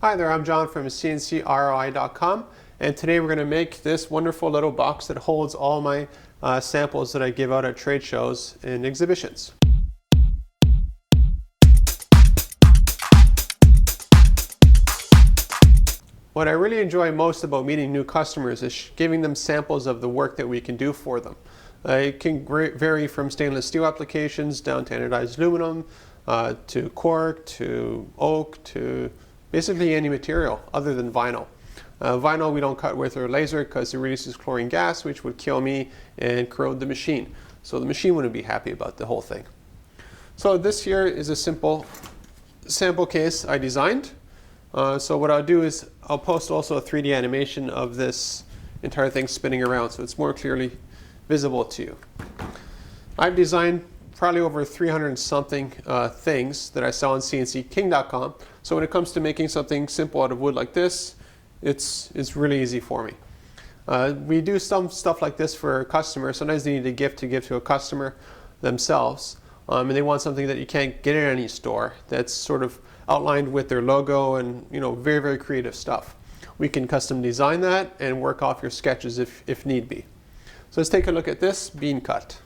Hi there, I'm John from CNCKing.com, and today we're going to make this wonderful little box that holds all my samples that I give out at trade shows and exhibitions. What I really enjoy most about meeting new customers is giving them samples of the work that we can do for them. It can vary from stainless steel applications down to anodized aluminum, to cork, to oak, to basically any material other than vinyl. Vinyl we don't cut with our laser because it releases chlorine gas, which would kill me and corrode the machine. So the machine wouldn't be happy about the whole thing. So this here is a simple sample case I designed. So what I'll do is I'll post also a 3D animation of this entire thing spinning around so it's more clearly visible to you. I've designed probably over 300 something things that I sell on CNCKing.com. So when it comes to making something simple out of wood like this, it's really easy for me. We do some stuff like this for customers. Sometimes they need a gift to give to a customer themselves, and they want something that you can't get in any store that's sort of outlined with their logo and very, very creative stuff. We can custom design that and work off your sketches if need be. So let's take a look at this bean cut.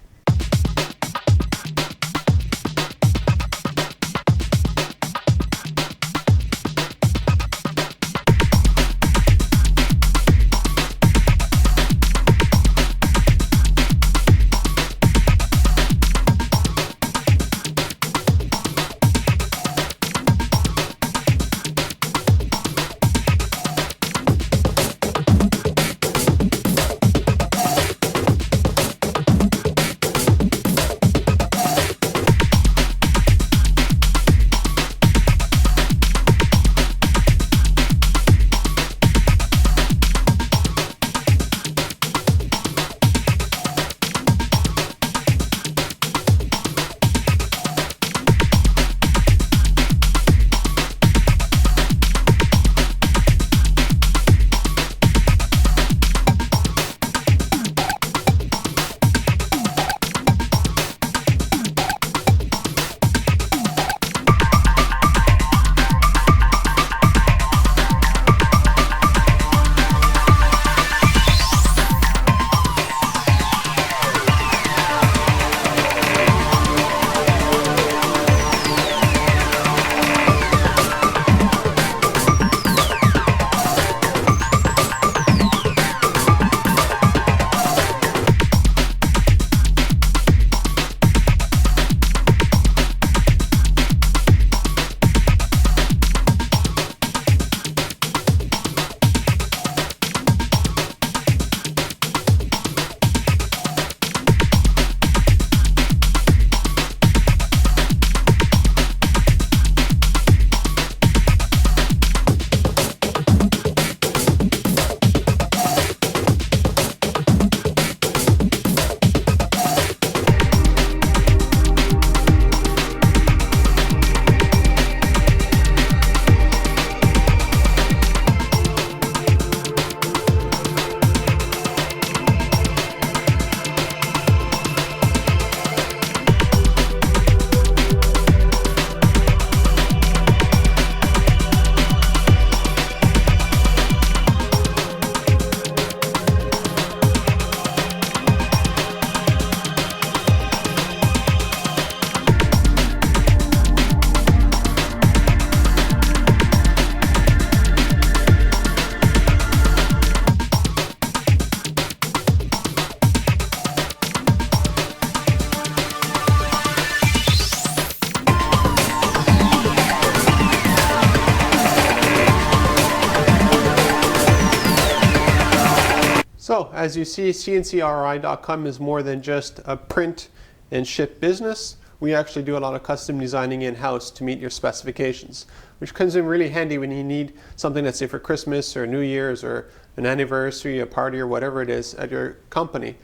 So as you see, CNCKing.com is more than just a print and ship business. We actually do a lot of custom designing in-house to meet your specifications, which comes in really handy when you need something, let's say for Christmas or New Year's or an anniversary, a party or whatever it is at your company.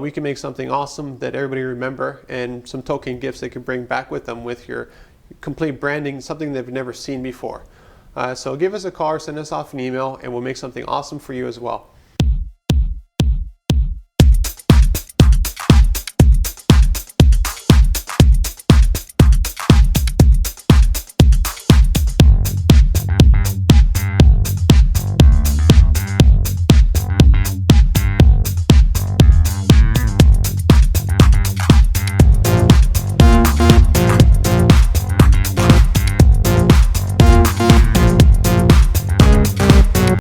We can make something awesome that everybody remember and some token gifts they can bring back with them with your complete branding, something they've never seen before. So give us a call or send us off an email and we'll make something awesome for you as well.